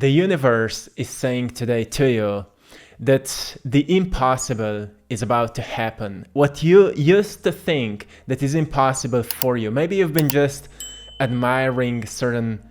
the universe is saying today to you that the impossible is about to happen. What you used to think that is impossible for you, maybe you've been just admiring certain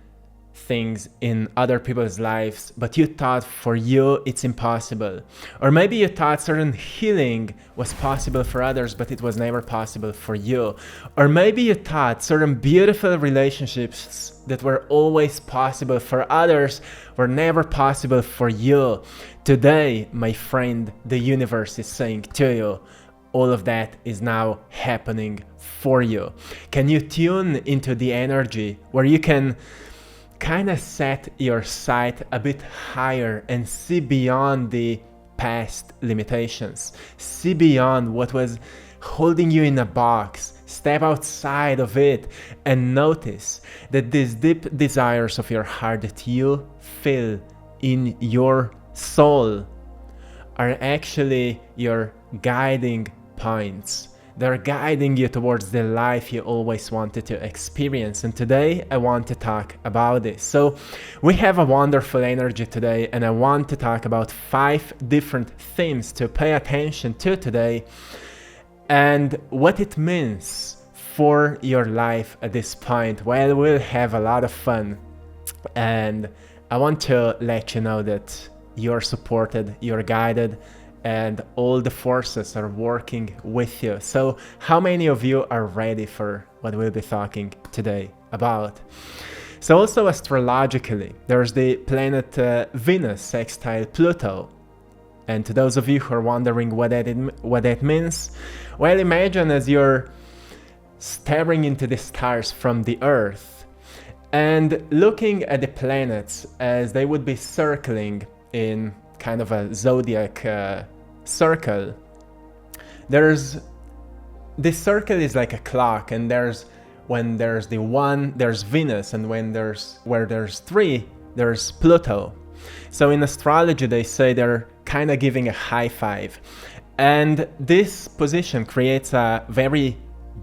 things in other people's lives, but you thought for you it's impossible. Or maybe you thought certain healing was possible for others, but it was never possible for you. Or maybe you thought certain beautiful relationships that were always possible for others were never possible for you. Today, my friend, the universe is saying to you, all of that is now happening for you. Can you tune into the energy where you can kind of set your sight a bit higher and see beyond the past limitations, see beyond what was holding you in a box, step outside of it and notice that these deep desires of your heart that you feel in your soul are actually your guiding points. They're guiding you towards the life you always wanted to experience. And today I want to talk about this. So we have a wonderful energy today, and I want to talk about 5 different themes to pay attention to today and what it means for your life at this point. Well, we'll have a lot of fun, and I want to let you know that you're supported, you're guided, and all the forces are working with you. So how many of you are ready for what we'll be talking today about? So also astrologically, there's the planet Venus sextile Pluto. And to those of you who are wondering what that means, well, imagine as you're staring into the stars from the Earth and looking at the planets as they would be circling in kind of a zodiac circle. This circle is like a clock, and when there's the 1, there's Venus, and where there's 3, there's Pluto. So in astrology they say they're kind of giving a high five, and this position creates a very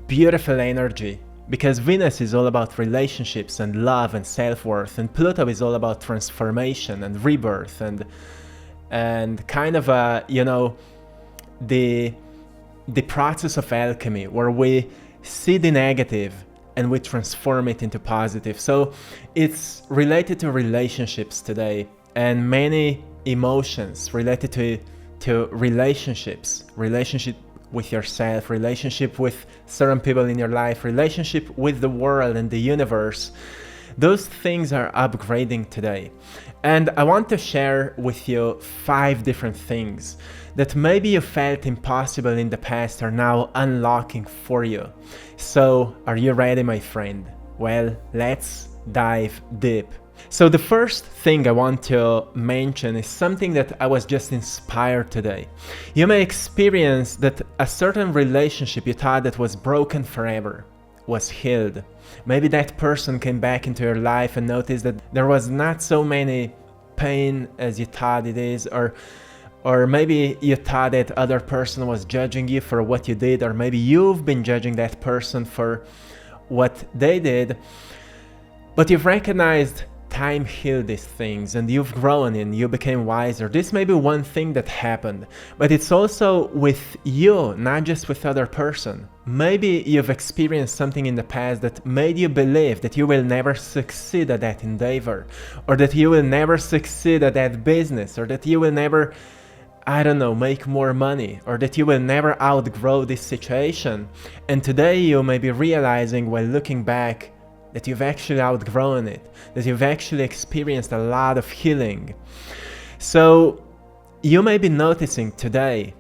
beautiful energy because Venus is all about relationships and love and self-worth, and Pluto is all about transformation and rebirth and kind of the process of alchemy where we see the negative and we transform it into positive. So it's related to relationships today, and many emotions related to relationships, relationship with yourself, relationship with certain people in your life, relationship with the world and the universe. Those things are upgrading today. And I want to share with you 5 different things that maybe you felt impossible in the past are now unlocking for you. So, are you ready, my friend? Well, let's dive deep. So the first thing I want to mention is something that I was just inspired today. You may experience that a certain relationship you thought that was broken forever was healed. Maybe that person came back into your life and noticed that there was not so many pain as you thought it is, or maybe you thought that other person was judging you for what you did, or maybe you've been judging that person for what they did, but you've recognized time healed these things and you've grown and you became wiser. This may be one thing that happened, but it's also with you, not just with other person. Maybe you've experienced something in the past that made you believe that you will never succeed at that endeavor, or that you will never succeed at that business, or that you will never, I don't know, make more money, or that you will never outgrow this situation. And today you may be realizing while looking back that you've actually outgrown it, that you've actually experienced a lot of healing. So you may be noticing today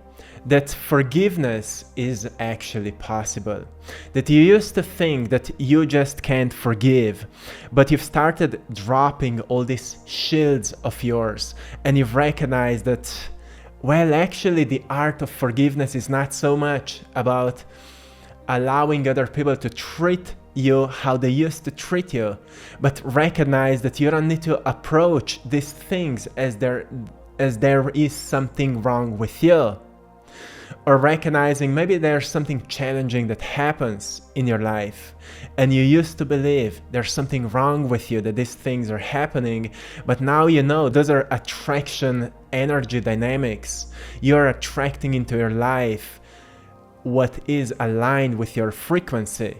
that forgiveness is actually possible. That you used to think that you just can't forgive, but you've started dropping all these shields of yours, and you've recognized that, well, actually the art of forgiveness is not so much about allowing other people to treat you how they used to treat you, but recognize that you don't need to approach these things as there is something wrong with you. or recognizing maybe there's something challenging that happens in your life and you used to believe there's something wrong with you, that these things are happening, but now you know those are attraction energy dynamics. You're attracting into your life what is aligned with your frequency.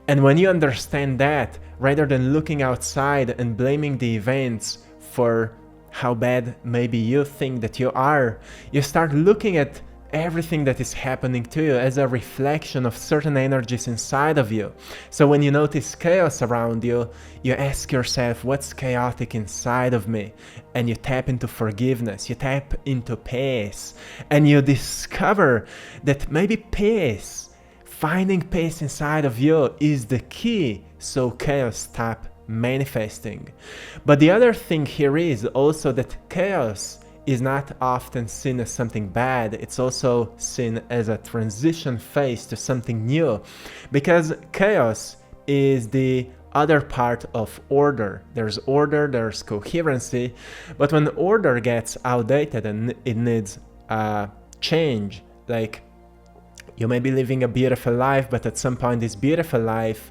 And when you understand that, rather than looking outside and blaming the events for how bad maybe you think that you are, you start looking at everything that is happening to you as a reflection of certain energies inside of you. So when you notice chaos around you, you ask yourself, what's chaotic inside of me? And you tap into forgiveness, you tap into peace, and you discover that maybe peace, finding peace inside of you is the key so chaos stop manifesting. But the other thing here is also that chaos is not often seen as something bad. It's also seen as a transition phase to something new, because chaos is the other part of order. There's order, there's coherency, but when order gets outdated and it needs change, like you may be living a beautiful life, but at some point this beautiful life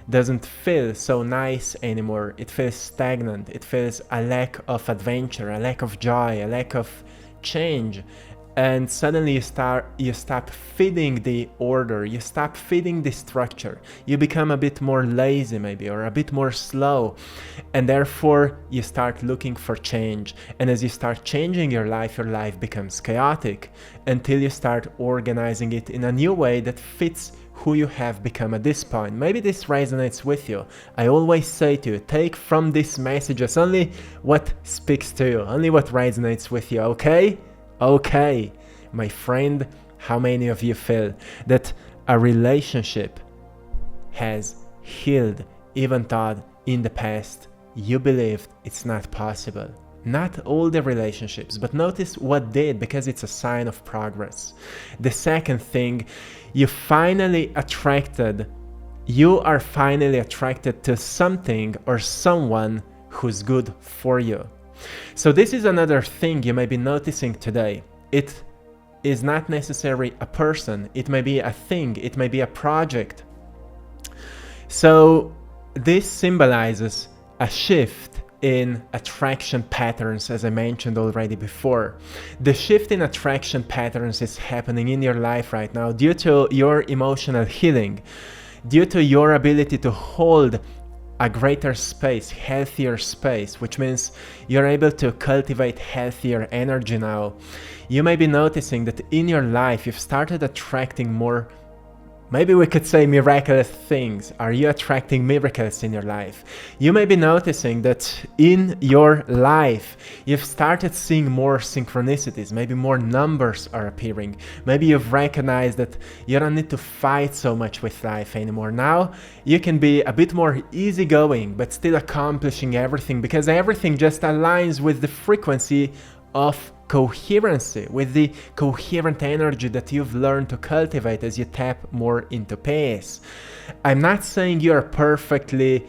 doesn't feel so nice anymore. It feels stagnant. It feels a lack of adventure, a lack of joy, a lack of change. And suddenly you stop feeding the order, you stop feeding the structure. You become a bit more lazy maybe, or a bit more slow. And therefore you start looking for change. And as you start changing your life becomes chaotic until you start organizing it in a new way that fits who you have become at this point. Maybe this resonates with you. I always say to you, take from these messages only what speaks to you, only what resonates with you, okay? Okay, my friend, how many of you feel that a relationship has healed even though in the past you believed it's not possible? Not all the relationships, but notice what did, because it's a sign of progress. The second thing, you are finally attracted to something or someone who's good for you. So this is another thing you may be noticing today. It is not necessarily a person, it may be a thing, it may be a project. So this symbolizes a shift in attraction patterns, as I mentioned already before. The shift in attraction patterns is happening in your life right now due to your emotional healing, due to your ability to hold a greater space, healthier space, which means you're able to cultivate healthier energy now. You may be noticing that in your life you've started attracting more, maybe we could say, miraculous things. Are you attracting miracles in your life? You may be noticing that in your life you've started seeing more synchronicities, maybe more numbers are appearing. Maybe you've recognized that you don't need to fight so much with life anymore. Now you can be a bit more easygoing, but still accomplishing everything, because everything just aligns with the frequency of coherency, with the coherent energy that you've learned to cultivate as you tap more into peace. I'm not saying you're perfectly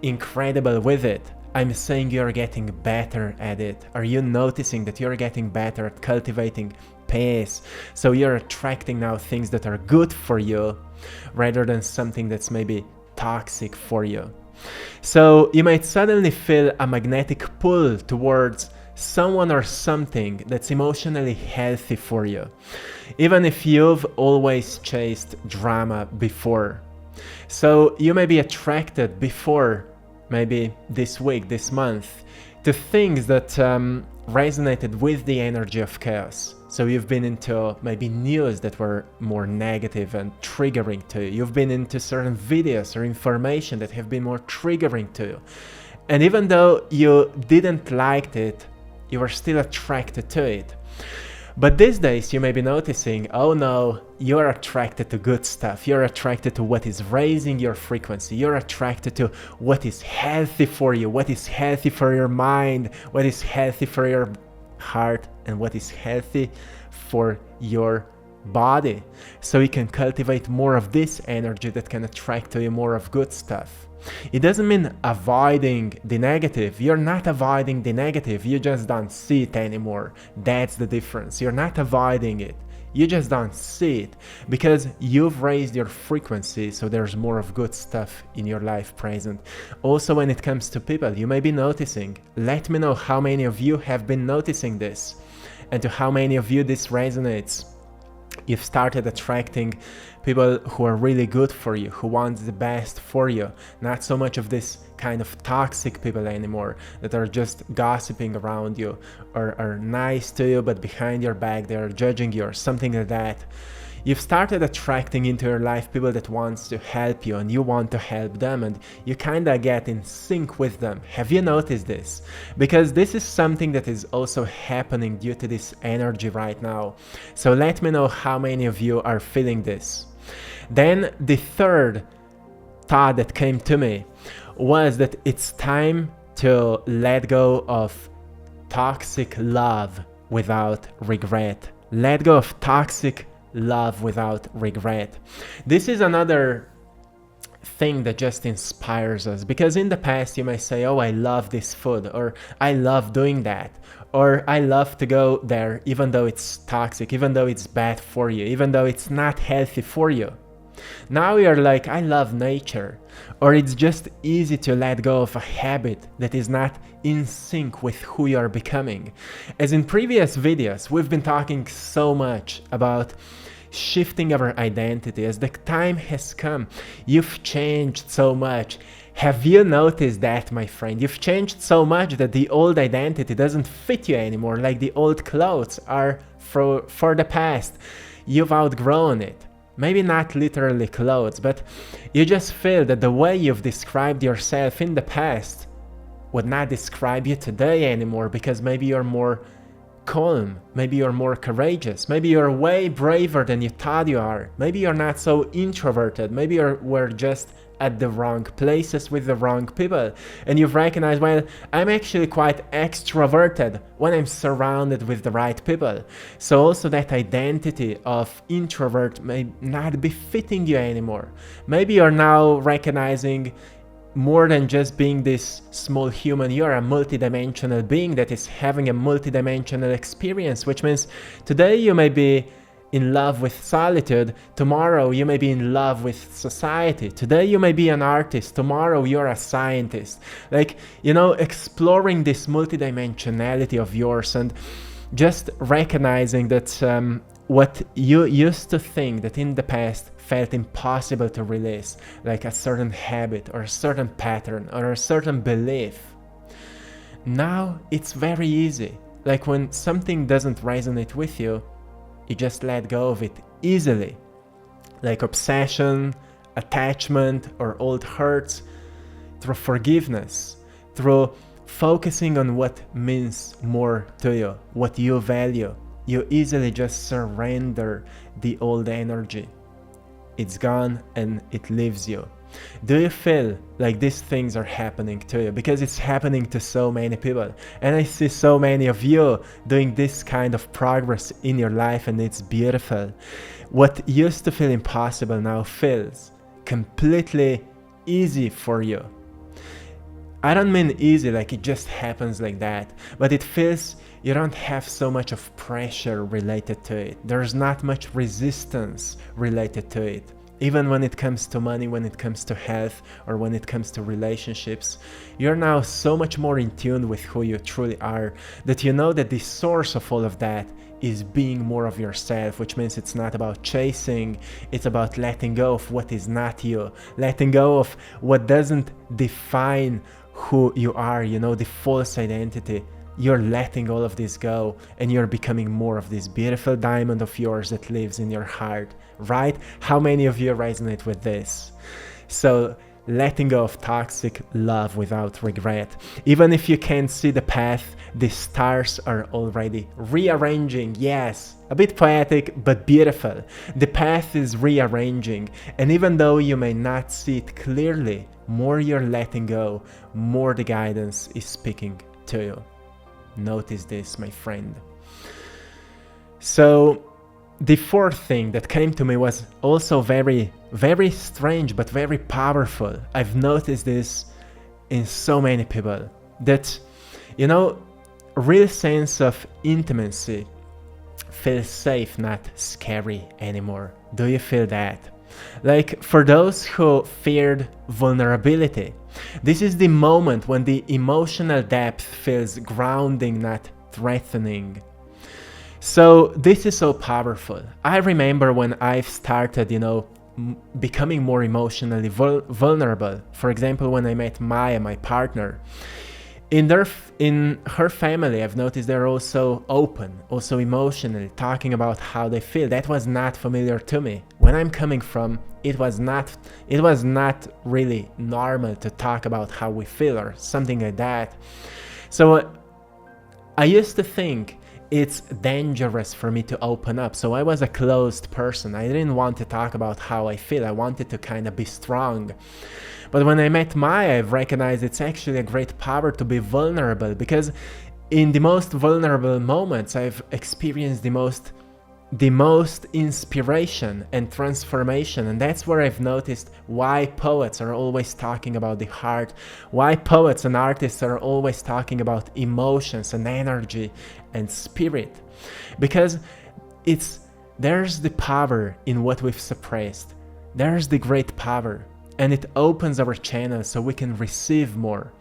incredible with it. I'm saying you're getting better at it. Are you noticing that you're getting better at cultivating peace? So you're attracting now things that are good for you rather than something that's maybe toxic for you. So you might suddenly feel a magnetic pull towards someone or something that's emotionally healthy for you, even if you've always chased drama before. So you may be attracted before, maybe this week, this month, to things that resonated with the energy of chaos. So you've been into maybe news that were more negative and triggering to you. You've been into certain videos or information that have been more triggering to you. And even though you didn't like it, you are still attracted to it. But these days you may be noticing, oh no, you're attracted to good stuff. You're attracted to what is raising your frequency. You're attracted to what is healthy for you, what is healthy for your mind, what is healthy for your heart, and what is healthy for your body. So you can cultivate more of this energy that can attract to you more of good stuff. It doesn't mean avoiding the negative. You're not avoiding the negative, you just don't see it anymore. That's the difference. You're not avoiding it. You just don't see it because you've raised your frequency, so there's more of good stuff in your life present. Also, when it comes to people, you may be noticing. Let me know how many of you have been noticing this and to how many of you this resonates. You've started attracting people who are really good for you, who want the best for you, not so much of this kind of toxic people anymore that are just gossiping around you or are nice to you, but behind your back they are judging you or something like that. You've started attracting into your life people that wants to help you and you want to help them, and you kind of get in sync with them. Have you noticed this? Because this is something that is also happening due to this energy right now. So let me know how many of you are feeling this. Then the third thought that came to me was that it's time to let go of toxic love without regret. Let go of toxic love without regret. This is another thing that just inspires us, because in the past you may say, oh, I love this food, or I love doing that, or I love to go there even though it's toxic, even though it's bad for you, even though it's not healthy for you. Now you're like, I love nature, or it's just easy to let go of a habit that is not in sync with who you're becoming. As in previous videos, we've been talking so much about shifting our identity. As the time has come, you've changed so much. Have you noticed that, my friend? You've changed so much that the old identity doesn't fit you anymore, like the old clothes are for the past. You've outgrown it. Maybe not literally clothes, but you just feel that the way you've described yourself in the past would not describe you today anymore, because maybe you're more calm, maybe you're more courageous, maybe you're way braver than you thought you are, maybe you're not so introverted, maybe we're just at the wrong places with the wrong people, and you've recognized, well, I'm actually quite extroverted when I'm surrounded with the right people. So also that identity of introvert may not be fitting you anymore. Maybe you're now recognizing more than just being this small human, you're a multidimensional being that is having a multidimensional experience, which means today you may be in love with solitude, tomorrow you may be in love with society, today you may be an artist, tomorrow you're a scientist. Like, you know, exploring this multidimensionality of yours and just recognizing that what you used to think that in the past felt impossible to release, like a certain habit or a certain pattern or a certain belief, now it's very easy. Like when something doesn't resonate with you, you just let go of it easily. Like obsession, attachment, or old hurts, through forgiveness, through focusing on what means more to you, what you value, you easily just surrender the old energy. It's gone and it leaves you. Do you feel like these things are happening to you? Because it's happening to so many people. And I see so many of you doing this kind of progress in your life, and it's beautiful. What used to feel impossible now feels completely easy for you. I don't mean easy like it just happens like that, but it feels you don't have so much of pressure related to it. There's not much resistance related to it. Even when it comes to money, when it comes to health, or when it comes to relationships, you're now so much more in tune with who you truly are, that you know that the source of all of that is being more of yourself, which means it's not about chasing, it's about letting go of what is not you, letting go of what doesn't define who you are, you know, the false identity. You're letting all of this go, and you're becoming more of this beautiful diamond of yours that lives in your heart, right? How many of you resonate with this? So letting go of toxic love without regret. Even if you can't see the path, the stars are already rearranging. Yes, a bit poetic, but beautiful. The path is rearranging, and even though you may not see it clearly, more you're letting go, more the guidance is speaking to you. Notice this, my friend. So the fourth thing that came to me was also very, very strange, but very powerful. I've noticed this in so many people, that, you know, real sense of intimacy feels safe, not scary anymore. Do you feel that? Like, for those who feared vulnerability, this is the moment when the emotional depth feels grounding, not threatening. So this is so powerful. I remember when I've started, becoming more emotionally vulnerable. For example, when I met Maya, my partner, in her family, I've noticed they're also open, also emotionally, talking about how they feel. That was not familiar to me. When I'm coming from, it was not really normal to talk about how we feel or something like that. So I used to think it's dangerous for me to open up. So I was a closed person. I didn't want to talk about how I feel. I wanted to kind of be strong. But when I met Maya, I've recognized it's actually a great power to be vulnerable, because in the most vulnerable moments, I've experienced the most inspiration and transformation. And that's where I've noticed why poets are always talking about the heart, why poets and artists are always talking about emotions and energy and spirit, because there's the power in what we've suppressed. There's the great power, and it opens our channel so we can receive more.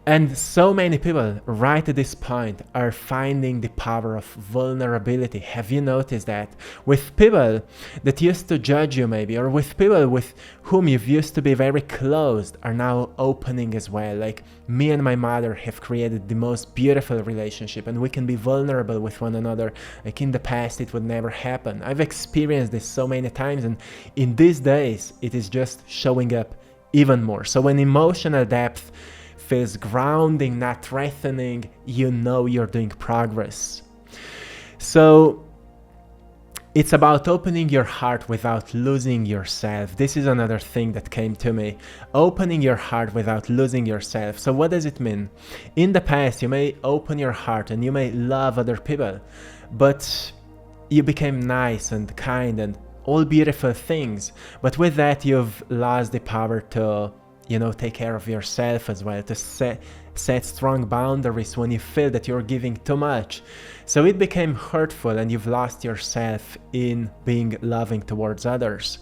And so many people right at this point are finding the power of vulnerability. Have you noticed that? With people that used to judge you maybe, or with people with whom you used to be very closed, are now opening as well. Like me and my mother have created the most beautiful relationship, and we can be vulnerable with one another. Like in the past, it would never happen. I've experienced this so many times, and in these days, it is just showing up even more. So when emotional depth feels grounding, not threatening, you're doing progress. So it's about opening your heart without losing yourself. This is another thing that came to me. Opening your heart without losing yourself. So what does it mean? In the past, you may open your heart and you may love other people, but you became nice and kind and all beautiful things. But with that, you've lost the power to take care of yourself as well, to set strong boundaries when you feel that you're giving too much. So it became hurtful, and you've lost yourself in being loving towards others.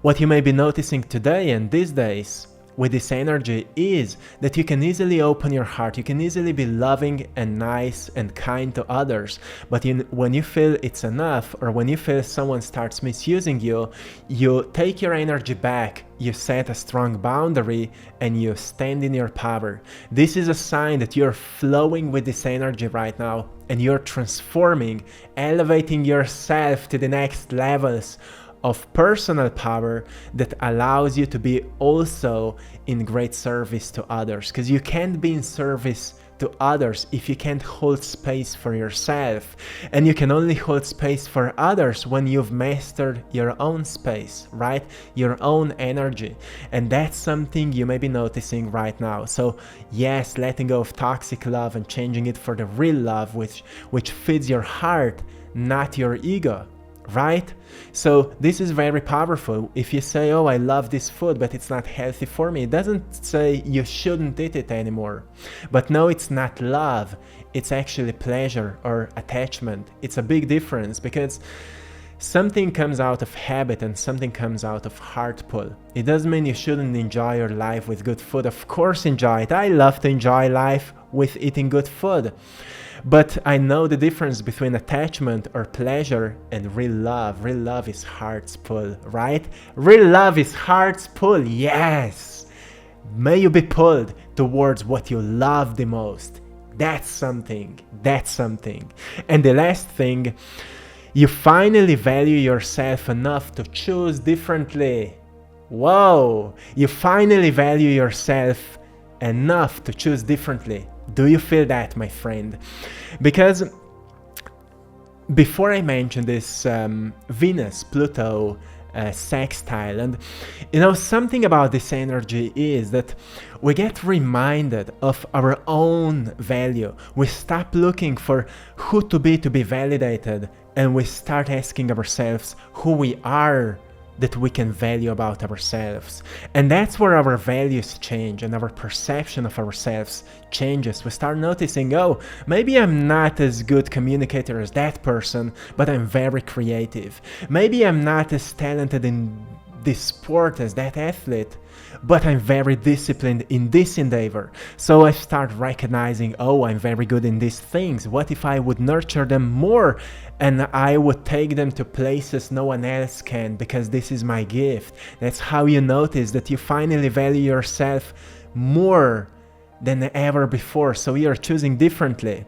What you may be noticing today and these days with this energy is that you can easily open your heart, you can easily be loving and nice and kind to others, but when you feel it's enough, or when you feel someone starts misusing you, you take your energy back, you set a strong boundary, and you stand in your power. This is a sign that you're flowing with this energy right now, and you're transforming, elevating yourself to the next levels of personal power that allows you to be also in great service to others, because you can't be in service to others if you can't hold space for yourself, and you can only hold space for others when you've mastered your own space, right? Your own energy. And that's something you may be noticing right now. So yes, letting go of toxic love and changing it for the real love which feeds your heart, not your ego, right? So this is very powerful. If you say, oh, I love this food, but it's not healthy for me, it doesn't say you shouldn't eat it anymore. But no, it's not love. It's actually pleasure or attachment. It's a big difference, because something comes out of habit and something comes out of heart pull. It doesn't mean you shouldn't enjoy your life with good food. Of course, enjoy it. I love to enjoy life with eating good food. But I know the difference between attachment or pleasure and real love. Real love is heart's pull, right? Real love is heart's pull, yes! May you be pulled towards what you love the most. That's something. And the last thing, you finally value yourself enough to choose differently. Whoa! You finally value yourself enough to choose differently. Do you feel that, my friend? Because before I mentioned this Venus, Pluto sextile, and something about this energy is that we get reminded of our own value. We stop looking for who to be validated, and we start asking ourselves who we are that we can value about ourselves. And that's where our values change and our perception of ourselves changes. We start noticing, oh, maybe I'm not as good communicator as that person, but I'm very creative. Maybe I'm not as talented in this sport as that athlete, but I'm very disciplined in this endeavor. So I start recognizing, oh, I'm very good in these things. What if I would nurture them more and I would take them to places no one else can, because this is my gift? That's how you notice that you finally value yourself more than ever before. So you're choosing differently.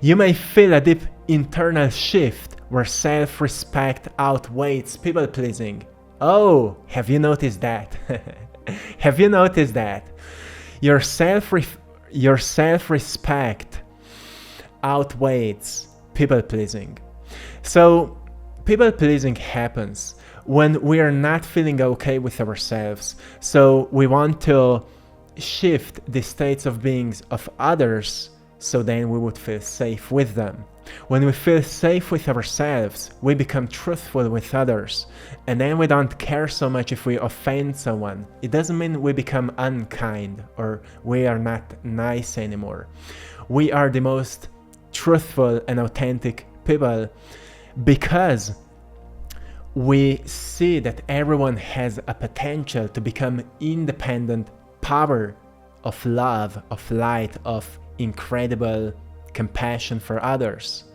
You may feel a deep internal shift where self-respect outweighs people-pleasing. Oh, have you noticed that? Have you noticed that? Your self-respect outweighs people-pleasing. So, people-pleasing happens when we are not feeling okay with ourselves. So, we want to shift the states of beings of others, so then we would feel safe with them. When we feel safe with ourselves, we become truthful with others, and then we don't care so much if we offend someone. It doesn't mean we become unkind or we are not nice anymore. We are the most truthful and authentic people because we see that everyone has a potential to become independent power of love, of light, of incredible compassion for others,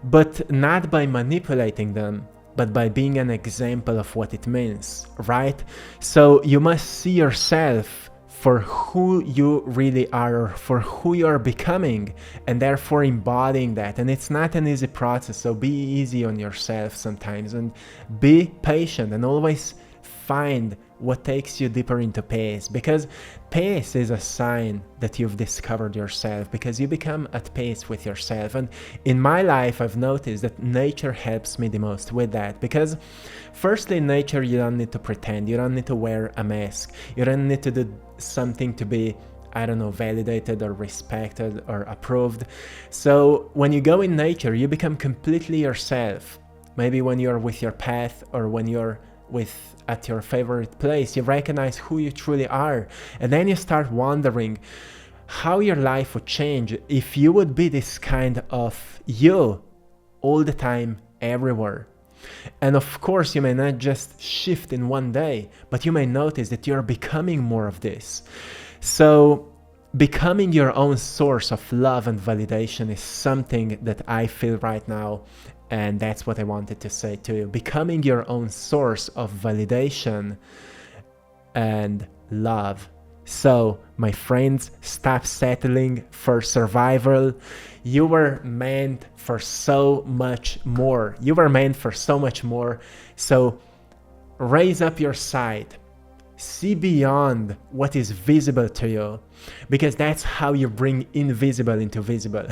but not by manipulating them, but by being an example of what it means, right? So you must see yourself for who you really are, or for who you are becoming, and therefore embodying that. And it's not an easy process, so be easy on yourself sometimes, and be patient, and always find what takes you deeper into peace, because peace is a sign that you've discovered yourself, because you become at peace with yourself. And in my life, I've noticed that nature helps me the most with that, because firstly, in nature, you don't need to pretend, you don't need to wear a mask, you don't need to do something to be, I don't know, validated or respected or approved. So when you go in nature, you become completely yourself. Maybe when you're with your pet, or when you're at your favorite place, you recognize who you truly are, and then you start wondering how your life would change if you would be this kind of you all the time, everywhere. And of course, you may not just shift in one day, but you may notice that you're becoming more of this. So becoming your own source of love and validation is something that I feel right now. And that's what I wanted to say to you. Becoming your own source of validation and love. So, my friends, stop settling for survival. You were meant for so much more. You were meant for so much more. So, raise up your sight. See beyond what is visible to you, because that's how you bring invisible into visible.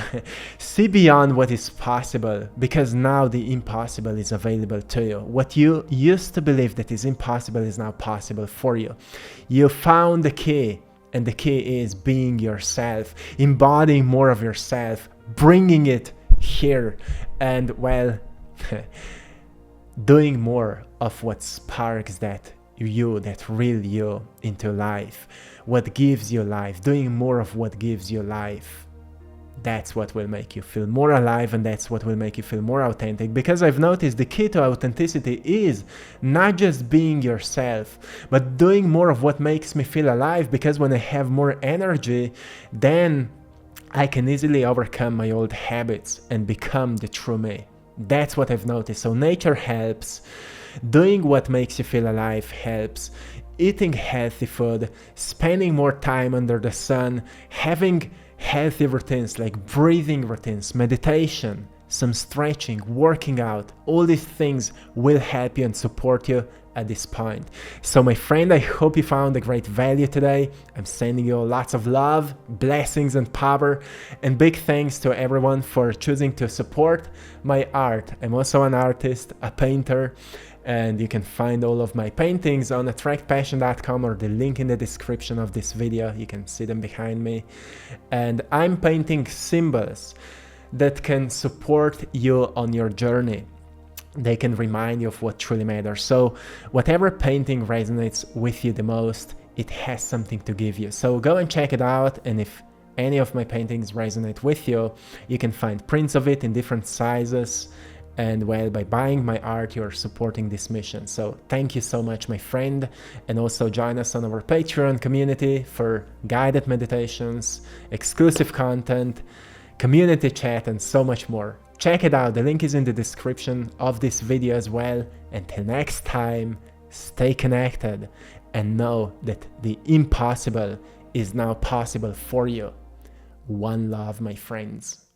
See beyond what is possible, because now the impossible is available to you. What you used to believe that is impossible is now possible for you. You found the key, and the key is being yourself, embodying more of yourself, bringing it here, and well, doing more of what sparks that you, that real you, into life. What gives you life, doing more of what gives you life. That's what will make you feel more alive, and that's what will make you feel more authentic. Because I've noticed the key to authenticity is not just being yourself, but doing more of what makes me feel alive. Because when I have more energy, then I can easily overcome my old habits and become the true me. That's what I've noticed. So nature helps. Doing what makes you feel alive helps. Eating healthy food, spending more time under the sun, having healthy routines like breathing routines, meditation, some stretching, working out, all these things will help you and support you at this point. So my friend, I hope you found a great value today. I'm sending you lots of love, blessings and power, and big thanks to everyone for choosing to support my art. I'm also an artist, a painter, and you can find all of my paintings on AttractPassion.com, or the link in the description of this video. You can see them behind me. And I'm painting symbols that can support you on your journey. they can remind you of what truly matters. So whatever painting resonates with you the most, it has something to give you. So go and check it out, and if any of my paintings resonate with you, you can find prints of it in different sizes, and well, by buying my art, you're supporting this mission. So thank you so much, my friend, and also join us on our Patreon community for guided meditations, exclusive content, community chat, and so much more. Check it out, the link is in the description of this video as well. Until next time, stay connected and know that the impossible is now possible for you. One love, my friends.